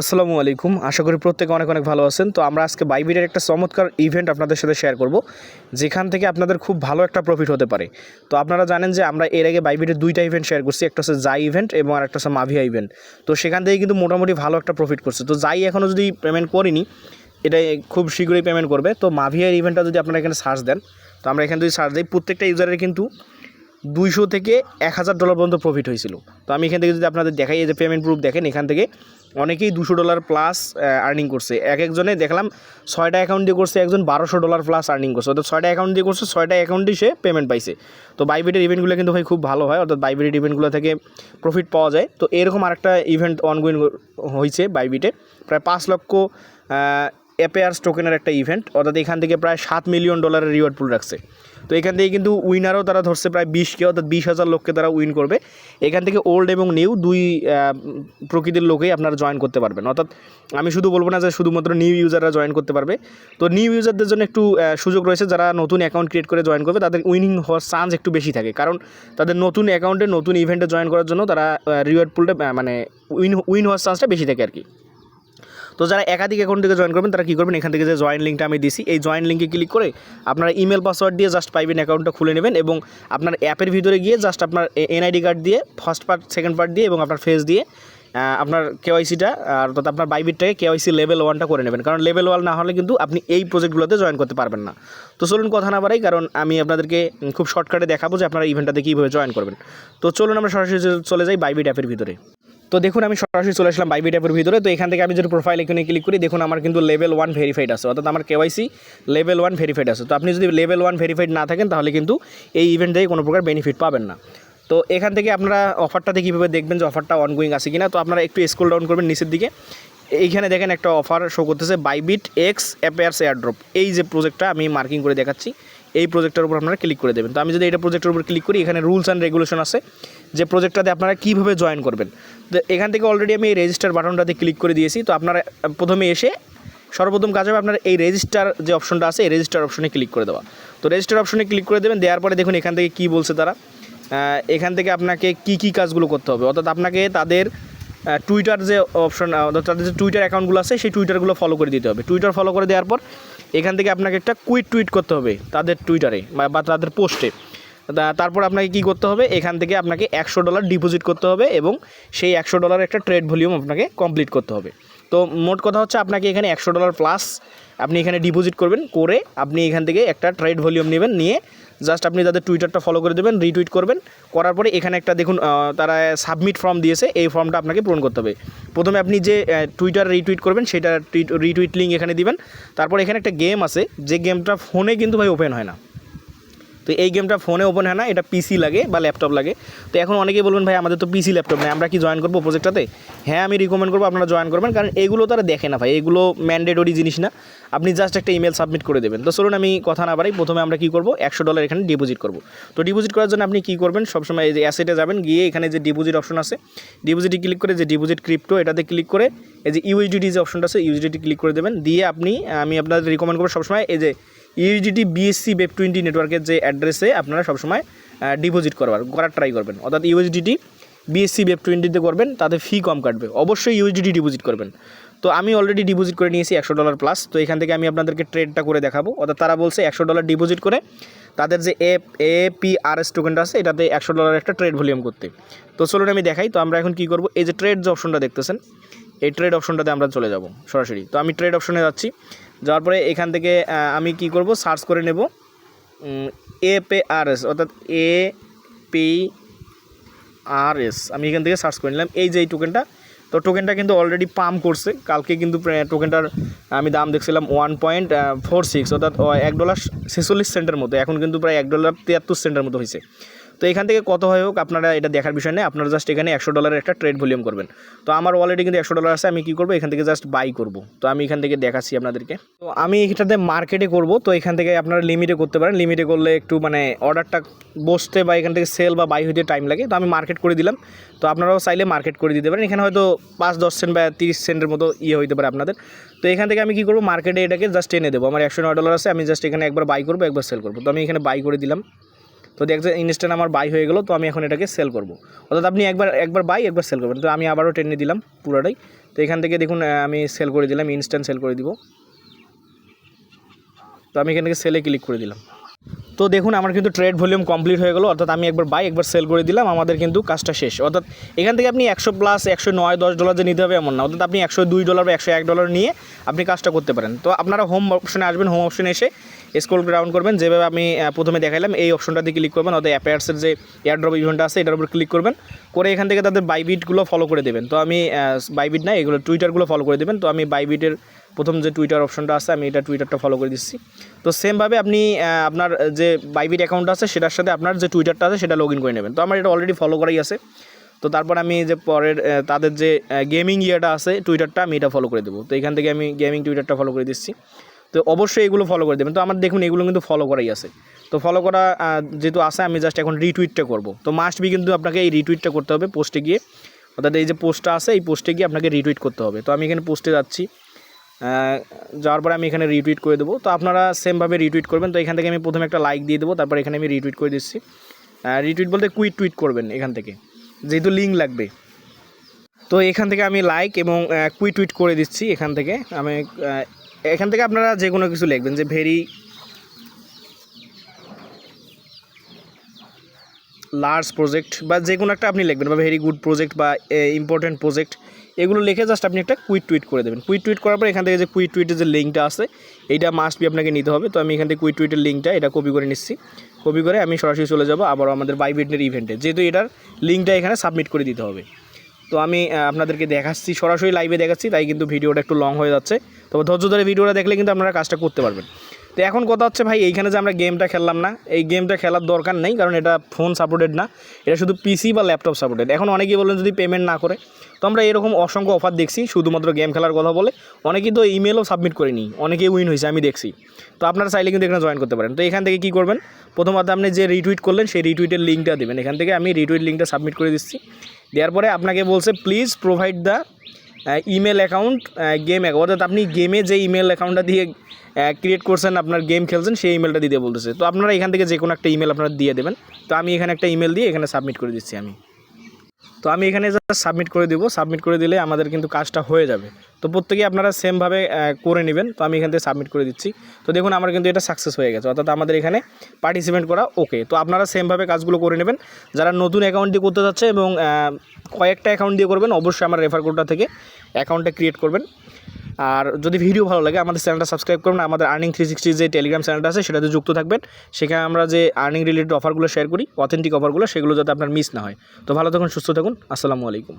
আসসালামু আলাইকুম। আশা করি প্রত্যেকে অনেক অনেক ভালো আছেন। তো আমরা আজকে বাইবিটের একটা চমৎকার ইভেন্ট আপনাদের সাথে শেয়ার করব, যেখান থেকে আপনাদের খুব ভালো একটা প্রফিট হতে পারে। তো আপনারা জানেন যে আমরা এর আগে বাইবিটের দুইটা ইভেন্ট শেয়ার করছি, একটা হচ্ছে জাই ইভেন্ট এবং আরেকটা হচ্ছে মাভিয়া ইভেন্ট। তো সেখান থেকে কিন্তু মোটামুটি ভালো একটা প্রফিট করছে। তো জাই এখনও যদি পেমেন্ট করিনি, এটা খুব শীঘ্রই পেমেন্ট করবে। তো মাভিয়ার ইভেন্টটা যদি আপনারা এখানে সার্চ দেন, তো আমরা এখানে যদি সার্চ দিই, প্রত্যেকটা ইউজারের কিন্তু 200 থেকে $1000 পর্যন্ত প্রফিট হয়েছিল। তো আমি এখান থেকে যদি আপনাদের দেখাই, এই যে পেমেন্ট প্রুফ দেখেন, এখান থেকে অনেকেই $200 প্লাস আর্নিং করছে। একজনে দেখলাম 6টা অ্যাকাউন্ট দিয়ে করছে, একজন $1200 প্লাস আর্নিং করছে। অর্থাৎ 6টা অ্যাকাউন্ট দিয়ে করছে, 6টা অ্যাকাউন্টেই সে পেমেন্ট পাইছে। তো বাইবিটের ইভেন্টগুলো কিন্তু ভাই খুব ভালো হয়, অর্থাৎ বাইবিটের ইভেন্টগুলো থেকে প্রফিট পাওয়া যায়। তো এরকম আরেকটা ইভেন্ট অনগোয়িং হয়েছে বাইবিটে, প্রায় 5 লক্ষ APRS টোকেনের একটা ইভেন্ট, অর্থাৎ এখান থেকে প্রায় $7 মিলিয়ন রিওয়ার্ড পুল রাখছে। তো এখান থেকে কিন্তু উইনারও তারা ধরছে প্রায় 20কে, অর্থাৎ 20,000 লোককে তারা উইন করবে। এখান থেকে ওল্ড এবং নিউ দুই প্রকৃতির লোকেই আপনারা জয়েন করতে পারবেন। অর্থাৎ আমি শুধু বলবো না যে শুধুমাত্র নিউ ইউজাররা জয়েন করতে পারবে। তো নিউ ইউজারদের জন্য একটু সুযোগ রয়েছে, যারা নতুন অ্যাকাউন্ট ক্রিয়েট করে জয়েন করবে তাদের উইনিং হওয়ার চান্স একটু বেশি থাকে, কারণ তাদের নতুন অ্যাকাউন্টে নতুন ইভেন্টে জয়েন করার জন্য তারা রিওয়ার্ড পুলটা মানে উইন হওয়ার চান্সটা বেশি থাকে আর কি। তো যারা একাধিক অ্যাকাউন্ট থেকে জয়েন করবেন তারা কী করবেন, এখান থেকে যে জয়েন লিঙ্কটা আমি দিছি, এই জয়েন লিঙ্কে ক্লিক করে আপনারা ইমেল পাসওয়ার্ড দিয়ে জাস্ট পাইবেন অ্যাকাউন্টটা খুলে নেবেন, এবং আপনার অ্যাপের ভিতরে গিয়ে জাস্ট আপনার এনআইডি কার্ড দিয়ে ফার্স্ট পার্ট সেকেন্ড পার্ট দিয়ে এবং আপনার ফেস দিয়ে আপনার কেওয়াইসিটা অর্থাৎ আপনার বাইবিটটাকে কেওয়াইসি লেভেল 1টা করে নেবেন, কারণ লেভেল 1 না হলে কিন্তু আপনি এই প্রজেক্টগুলোতে জয়েন করতে পারবেন না। তো চলুন কথা না বাড়াই, কারণ আমি আপনাদেরকে খুব শর্টকাটে দেখাবো যে আপনারা ইভেন্টটাতে কীভাবে জয়েন করবেন। তো চলুন আমরা সরাসরি চলে যাই বাইবিট অ্যাপের ভিতরে। তো দেখুন আমি সরাসরি চলে আসলাম বাইবিট অ্যাপের ভিতরে। তো এখান থেকে আমি যদি প্রোফাইল এখানে ক্লিক করি, দেখুন আমার কিন্তু লেভেল 1 ভেরিফাইড আছে, অর্থাৎ আমার কেওয়াইসি লেভেল 1 ভেরিফাইড আছে। তো আপনি যদি লেভেল 1 ভেরিফাইড না থাকেন তাহলে কিন্তু এই ইভেন্ট থেকে কোনো প্রকার বেনিফিট পাবেন না। তো এখান থেকে আপনারা অফারটাতে কীভাবে দেখবেন যে অফারটা অনগোয়িং আছে কিনা, তো আপনারা একটু স্ক্রল ডাউন করবেন নিচের দিকে। এইখানে দেখেন একটা অফার শো করতেছে, বাইবিট এক্স APRS এয়ারড্রপ। এই যে প্রজেক্টটা আমি মার্কিং করে দেখাচ্ছি, এই প্রজেক্টের উপর আপনারা ক্লিক করে দেবেন। তো আমি যদি এটা প্রজেক্টের উপর ক্লিক করি, এখানে রুলস অ্যান্ড রেগুলেশন আছে যে প্রজেক্টটাতে আপনারা কীভাবে জয়েন করবেন। তো এখান থেকে অলরেডি আমি এই রেজিস্টার বাটনটাতে ক্লিক করে দিয়েছি। তো আপনারা প্রথমে এসে সর্বপ্রথম কাজ হবে আপনার এই রেজিস্টার যে অপশনটা আছে, এই রেজিস্টার অপশনে ক্লিক করে দেওয়া। তো রেজিস্টার অপশনে ক্লিক করে দেবেন, দেওয়ার পরে দেখুন এখান থেকে কী বলছে তারা, এখান থেকে আপনাকে কী কাজগুলো করতে হবে, অর্থাৎ আপনাকে তাদের টুইটার যে অপশন, তাদের যে টুইটার অ্যাকাউন্টগুলো আছে সেই টুইটারগুলো ফলো করে দিতে হবে। টুইটার ফলো করে দেওয়ার পর এখান থেকে আপনাকে একটা কুইক টুইট করতে হবে তাদের টুইটারে বা তাদের পোস্টে। তারপর আপনাকে কী করতে হবে, এখান থেকে আপনাকে $100 ডিপোজিট করতে হবে এবং সেই $100 একটা ট্রেড ভলিউম আপনাকে কমপ্লিট করতে হবে। তো মোট কথা হচ্ছে আপনাকে এখানে $100 প্লাস আপনি এখানে ডিপোজিট করবেন, করে আপনি এখান থেকে একটা ট্রেড ভলিউম নেবেন, নিয়ে জাস্ট আপনি তাদের টুইটারটা ফলো করে দেবেন, রিটুইট করবেন। করার পরে এখানে একটা দেখুন তারা সাবমিট ফর্ম দিয়েছে, এই ফর্মটা আপনাকে পূরণ করতে হবে। প্রথমে আপনি যে টুইটার রিটুইট করবেন সেটা রিটুইট লিঙ্ক এখানে দিবেন। তারপর এখানে একটা গেম আছে, যে গেমটা ফোনে কিন্তু ভাই ওপেন হয় না। তো এই গেমটা ফোনে ওপেন হয় না, এটা পিসি লাগে বা ল্যাপটপ লাগে। তো এখন অনেকেই বলবেন ভাই আমাদের তো পিসি ল্যাপটপ নেই, আমরা কি জয়েন করবো প্রজেক্টটাতে? হ্যাঁ, আমি রিকমেন্ড করবো আপনারা জয়েন করবেন, কারণ এগুলো তারা দেখে না ভাই, এগুলো ম্যান্ডেটরি জিনিস না। আপনি জাস্ট একটা ইমেল সাবমিট করে দেবেন। তো চলুন আমি কথা না বাড়াই, প্রথমে আমরা কী করবো, $100 এখানে ডিপোজিট করবো। তো ডিপোজিট করার জন্য আপনি কী করবেন, সবসময় এই যে অ্যাসেটে যাবেন, গিয়ে এখানে যে ডিপোজিট অপশন আছে, ডিপোজিটে ক্লিক করে যে ডিপোজিট ক্রিপ্টো এটাতে ক্লিক করে এই যে ইউএসডিটি যে অপশনটা আছে, ইউএসডিটি ক্লিক করে দেবেন। দিয়ে আমি আপনাদের রিকমেন্ড করবো সবসময় এই যে ইউএসডিটি BSC Web20 নেটওয়ার্কের যে অ্যাড্রেসে আপনারা সবসময় ডিপোজিট করার ট্রাই করবেন, অর্থাৎ ইউএসডিটি BSC Web20-তে করবেন, তাতে ফি কম কাটবে। অবশ্যই ইউএসডিটি ডিপোজিট করবেন। তো আমি অলরেডি ডিপোজিট করে নিয়েছি $100 প্লাস। তো এখান থেকে আমি আপনাদেরকে ট্রেডটা করে দেখাবো, অর্থাৎ তারা বলছে $100 ডিপোজিট করে তাদের যে APRS টোকেনটা আছে এটাতে $100 একটা ট্রেড ভলিউম করতে। তো চলুন আমি দেখাই। তো আমরা এখন কী করবো, এই যে ট্রেড যে অপশনটা দেখতেছেন, এই ট্রেড অপশনটাতে আমরা চলে যাব সরাসরি। তো আমি ট্রেড অপশনে যাচ্ছি, যাওয়ার পরে এখান থেকে আমি কি করব, সার্চ করে নেব APRS, অর্থাৎ APRS। আমি এখান থেকে সার্চ করে নিলাম এই যে এই টোকেনটা। তো টোকেনটা কিন্তু অলরেডি পাম্প করছে, কালকে কিন্তু টোকেনটার আমি দাম দেখছিলাম 1.46, অর্থাৎ $1.46 মতো, এখন কিন্তু প্রায় $1.73 মতো হয়েছে। তো এখান থেকে কত হয় হোক আপনারা এটা দেখার বিষয় নেই, আপনারা জাস্ট এখানে $100 একটা ট্রেড ভলিউম করবেন। তো আমার অলরেডি কিন্তু $100 আছে, আমি কী করবো, এখান থেকে জাস্ট বাই করব। তো আমি এখান থেকে দেখাচ্ছি আপনাদেরকে। তো আমি এটাতে মার্কেটে করব। তো এখান থেকে আপনারা লিমিটে করতে পারেন, লিমিটে করলে একটু মানে অর্ডারটা বসতে বা এখান থেকে সেল বা বাই হইতে টাইম লাগে। তো আমি মার্কেট করে দিলাম। তো আপনারাও চাইলে মার্কেট করে দিতে পারেন, এখানে হয়তো 5-10 সেন্ট বা 30 সেন্টের মতো হইতে পারে আপনাদের। তো এখান থেকে আমি কী করবো, মার্কেটে এটাকে জাস্ট এনে দেবো। আমার $109 আছে, আমি জাস্ট এখানে একবার বাই করবো, একবার সেল করবো। তো আমি এখানে বাই করে দিলাম। তো দেখছেন ইনস্ট্যান্ট আমার বাই হয়ে গেলো। তো আমি এখন এটাকে সেল করব, অর্থাৎ আপনি একবার বাই একবার সেল করবেন। তো আমি আবারও টেনে দিলাম পুরোটাই, তো এখান থেকে দেখুন আমি সেল করে দিলাম, ইনস্ট্যান্ট সেল করে দিব। তো আমি এখান থেকে সেলে ক্লিক করে দিলাম। তো দেখুন আমার কিন্তু ট্রেড ভলিউম কমপ্লিট হয়ে গেলো, অর্থাৎ আমি একবার বাই একবার সেল করে দিলাম, আমাদের কিন্তু কাজটা শেষ। অর্থাৎ এখান থেকে আপনি 100 প্লাস 109-10 ডলার যে নিতে হবে এমন না, অর্থাৎ আপনি 102 ডলার বা 101 ডলার নিয়ে আপনি কাজটা করতে পারেন। তো আপনারা হোম অপশনে আসবেন, হোম অপশনে এসে স্ক্রল ডাউন করবেন, যেভাবে আমি প্রথমে দেখাইলাম এই অপশনটাতে ক্লিক করবেন, অর্থাৎ APRS-এর যে এয়ারড্রপ ইভেন্ট আছে এটার উপর ক্লিক করবেন, করে এখান থেকে তাদের বাইবিটগুলো ফলো করে দেবেন। তো আমি বাইবিট না, এগুলো টুইটারগুলো ফলো করে দেবেন। তো আমি বাইবিটের প্রথম যে টুইটার অপশনটা আছে আমি এটা টুইটারটা ফলো করে দিচ্ছি। তো সেমভাবে আপনি আপনার যে বাইবিট অ্যাকাউন্ট আছে সেটার সাথে আপনার যে টুইটারটা আছে সেটা লগ ইন করে নেবেন। তো আমার এটা অলরেডি ফলো করাই আছে। তো তারপর আমি যে পরের তাদের যে গেমিং ইয়েটা আছে টুইটারটা আমি এটা ফলো করে দেবো। তো এখান থেকে আমি গেমিং টুইটারটা ফলো করে দিচ্ছি। তো অবশ্যই এগুলো ফলো করে দেবেন। তো আমার দেখুন এগুলো কিন্তু ফলো করাই আছে। তো ফলো করা যেহেতু আছে আমি জাস্ট এখন রিটুইটটা করব। তো মাস্ট বি কিন্তু আপনাকে এই রিটুইটটা করতে হবে পোস্টে গিয়ে, অর্থাৎ এই যে পোস্টটা আছে এই পোস্টে গিয়ে আপনাকে রিটুইট করতে হবে। তো আমি এখানে পোস্টে যাচ্ছি, যাওয়ার পরে আমি এখানে রিটুইট করে দেবো। তো আপনারা সেমভাবে রিটুইট করবেন। তো এখান থেকে আমি প্রথমে একটা লাইক দিয়ে দেবো, তারপর এখানে আমি রিটুইট করে দিচ্ছি। রিটুইট বলতে কুইট টুইট করবেন এখান থেকে, যেহেতু লিঙ্ক লাগবে। তো এখান থেকে আমি লাইক এবং কুইট টুইট করে দিচ্ছি। এখান থেকে আমি এখান থেকে আপনারা যে কোনো কিছু লিখবেন, যে ভেরি লার্জ প্রজেক্ট বা যে কোনো একটা আপনি লিখবেন, বা ভেরি গুড প্রজেক্ট বা ইম্পর্টেন্ট প্রজেক্ট, এগুলো লিখে জাস্ট আপনি একটা কুইট টুইট করে দেবেন। কুইট টুইট করার পর এখান থেকে যে কুইট টুইটের যে লিঙ্কটা আছে এইটা মাস্ট বি আপনাকে নিতে হবে। তো আমি এখান থেকে কুইট টুইটের লিঙ্কটা এটা কপি করে নিচ্ছি। কপি করে আমি সরাসরি চলে যাব আবার আমাদের বাইবিটের ইভেন্টে, যেহেতু এটার লিঙ্কটা এখানে সাবমিট করে দিতে হবে। তো আমি আপনাদেরকে দেখাচ্ছি, সরাসরি লাইভে দেখাচ্ছি, তাই কিন্তু ভিডিওটা একটু লং হয়ে যাচ্ছে। তবে ধৈর্য ধরে ভিডিওটা দেখলে কিন্তু আপনারা কাজটা করতে পারবেন। তো এখন কথা হচ্ছে ভাই, এইখানে যে আমরা গেমটা খেললাম না, এই গেমটা খেলার দরকার নেই, কারণ এটা ফোন সাপোর্টেড না, এটা শুধু পিসি বা ল্যাপটপ সাপোর্টেড। এখন অনেকেই বলেন যদি পেমেন্ট না করে, তো আমরা এরকম অসংখ্য অফার দেখছি শুধুমাত্র গেম খেলার কথা বলে। অনেকেই তো ইমেলও সাবমিট করেনি, অনেকেই উইন হয়েছে আমি দেখছি। তো আপনারা চাইলে কিন্তু এখানে জয়েন করতে পারেন। তো এখান থেকে কী করবেন, প্রথমত আপনি যে রিটুইট করলেন সেই রিটুইটের লিঙ্কটা দেবেন। এখান থেকে আমি রিটুইট লিঙ্কটা সাবমিট করে দিচ্ছি। দেওয়ার পরে আপনাকে বলছে please provide the email account game account, অর্থাৎ আপনি গেমে যে ইমেল অ্যাকাউন্টটা দিয়ে ক্রিয়েট করছেন, আপনার গেম খেলছেন, সেই ইমেলটা দিতে বলতেছে। তো আপনারা এখান থেকে যে কোনো একটা ইমেল আপনারা দিয়ে দেবেন। তো আমি এখানে একটা ইমেল দিয়ে এখানে সাবমিট করে দিচ্ছি আমি। তো আমি এখানে জাস্ট সাবমিট করে দেবো। সাবমিট করে দিলে আমাদের কিন্তু কাজটা হয়ে যাবে। তো প্রত্যেকেই আপনারা সেমভাবে করে নেবেন। তো আমি এখান থেকে সাবমিট করে দিচ্ছি। তো দেখুন আমার কিন্তু এটা সাকসেস হয়ে গেছে, অর্থাৎ আমাদের এখানে পার্টিসিপেন্ট করা ওকে। তো আপনারা সেমভাবে কাজগুলো করে নেবেন। যারা নতুন অ্যাকাউন্ট দিয়ে করতে যাচ্ছে এবং কয়েকটা অ্যাকাউন্ট দিয়ে করবেন, অবশ্যই আমার রেফার কোডটা থেকে অ্যাকাউন্টটা ক্রিয়েট করবেন। আর যদি ভিডিও ভালো লাগে আমাদের চ্যানেলটা সাবস্ক্রাইব করবেন। আমাদের আর্নিং 360 যে টেলিগ্রাম চ্যানেলটা আছে সেটাতে যুক্ত থাকবেন। সেখানে আমরা যে আর্নিং রিলেটেড অফারগুলো শেয়ার করি, অথেন্টিক অফারগুলো, সেগুলো যাতে আপনার মিস না হয়। তো ভালো থাকুন, সুস্থ থাকুন। আসসালামু আলাইকুম।